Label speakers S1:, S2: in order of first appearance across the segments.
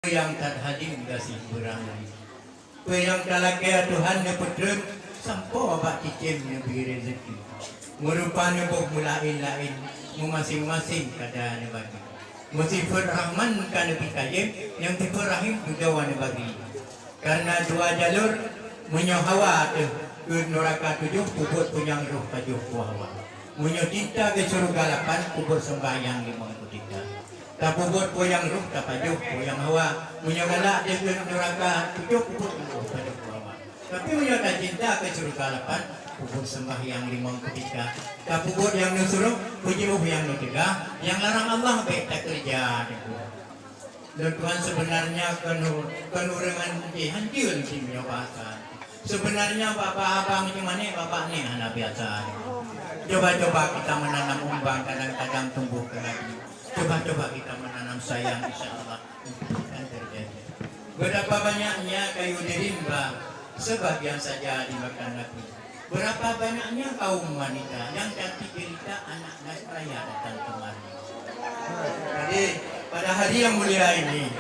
S1: yang terhadir kasih berangan. Yang talakaya Tuhan ne putra sampo abak cicim ne beri rezeki. Merupanya bog mulain-lain masing-masing kada ne bagi. Musifur Rahman kana pikayem yang tifur Rahim juga wane bagi. Karena dua jalur menyohawa tu ke neraka tujuh kubur punyang roh kajuh kuawa. Munyo cinta ke surga 8 kubur sembahyang 53. Kubur poyang ruh kapajuh poyang hawa munyo galak dia ke neraka tujuh kubur kajuh kuawa. Tapi munyo tak cinta ke surga 8 kubur sembahyang 53. Kubur yang nusuruh puji yang nutegah yang larang Allah baik tak kerja. Dan Tuhan sebenarnya kenurangan hancur di punya bahasa. Sebenarnya bapak abang macam mana bapak ni anak biasa. Coba-coba kita menanam umbang kadang-kadang tumbuh ke lagi. Coba-coba kita menanam sayang insya-Allah akan terjadi. Berapa banyaknya kayu dirimba sebagian saja dimakan Nabi. Berapa banyaknya kaum wanita yang cantik cerita anak Nasraya datang kemari. Jadi pada hari yang mulia ini,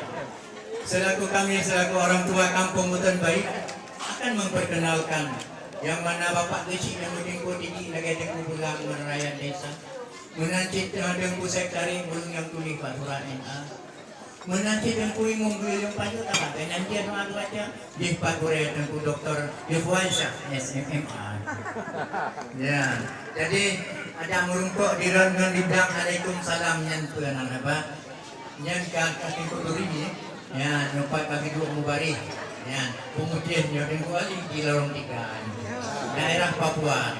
S1: selaku kami selaku orang tua kampung Hutan Baik akan memperkenalkan yang mana Bapak Gesi yang menjengkut ini lagi ada kumpulan menerayan desa. Menancit dengan pusat cari burung yang tulis Pak-Surat NA. Menancit dengan kuih munggul yang panjang tak ada. Nanti ada orang baca di Pak-Surat dengan Dr. Yufwansyah SMMA. Ya, jadi ada merungkok di dengan lidang Waalaikumsalam yang tuan apa? Yang kasih kuturi ni, ya nampak kami dua mubarik. Ya, kemudian yang kuali di lorong 3 daerah Papua.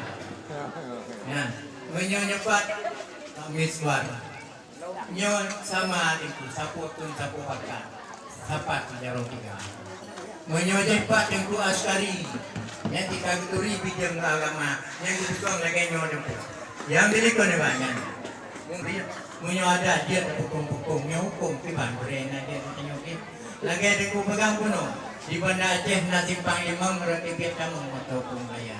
S1: Ya, menyepat miswar. Nyo sama itu sapu tun sapu pakat. Sapat di lorong 3. Menyepat yang ku askari. Yang dikaguturi bidang agama, yang dibutuhkan lagi nyo jemput. Yang dilikon ni banyak. Munyo ada dia pukung-pukung nyo hukum tiban berena dia nyokin. Lagi ada ku pegang kuno. Di Banda Aceh nasi panglima merotibit kamu atau pembaya.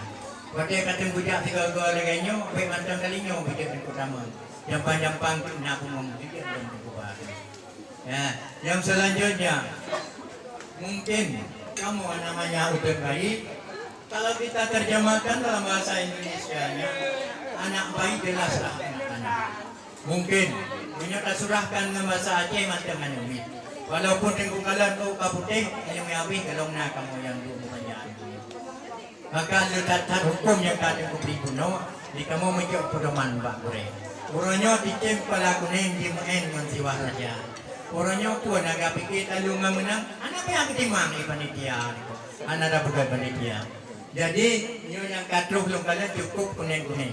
S1: Waktu kata bujak tiga-tiga lagi nyo, baik macam kali nyo bujak di pertama. Yang panjang-pang nak pun bujak dan berubah. Ya, yang selanjutnya mungkin kamu namanya Hutan Baik. Kalau kita terjemahkan dalam bahasa Indonesia-nya, anak bayi jelaslah anak-anak. Mungkin menyata surahkan dalam bahasa Aceh macam mana umi. Walaupun tengkukalan kau kaputih, yang habis kalau nak kamu yang dulu banyak. Maka letakkan hukum yang kata kubri kuno, di kamu menjauh pedoman bak boleh. Orangnya dicem kepala kuning di main mensiwah raja. Orangnya pun agak pikir lalu menang, anak yang ketimang di panitia. Anak dah bukan panitia. Jadi, nyo yang katruh belum kalian cukup kuning-kuning.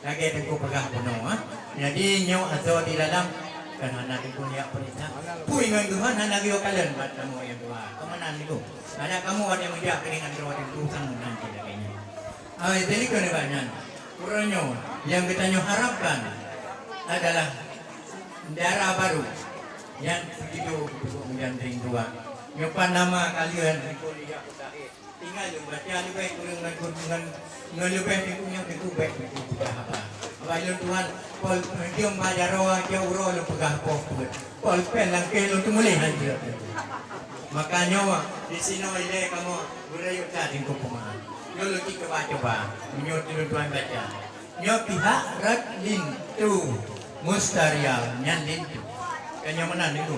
S1: Lagi tengku pegah kuno. Jadi, nyo atau di dalam kan anak itu lihat perintah. Pui dengan Tuhan anak itu kalian buat kamu yang doa. Kemana itu? Anak kamu ada yang menjak dengan doa dan Tuhan nanti lagi. Jadi kan banyak. Kurangnya yang kita harapkan adalah darah baru yang begitu menjandring dua. Nyopan nama kalian kuliah tinggal baca lebih kurang dengan lebih punya itu baik itu apa? Kalau Tuhan pol diom bajarawa ke uro lu pegah pokok. Pol pelang ke lu tu mulai hancur. Makanya di sini ile kamu berayu tadi ku pemahaman. Yo lu kita coba menyut Tuhan baca. Yo pihak Radlin tu Mustarial nyan lin tu. Kanya mana itu?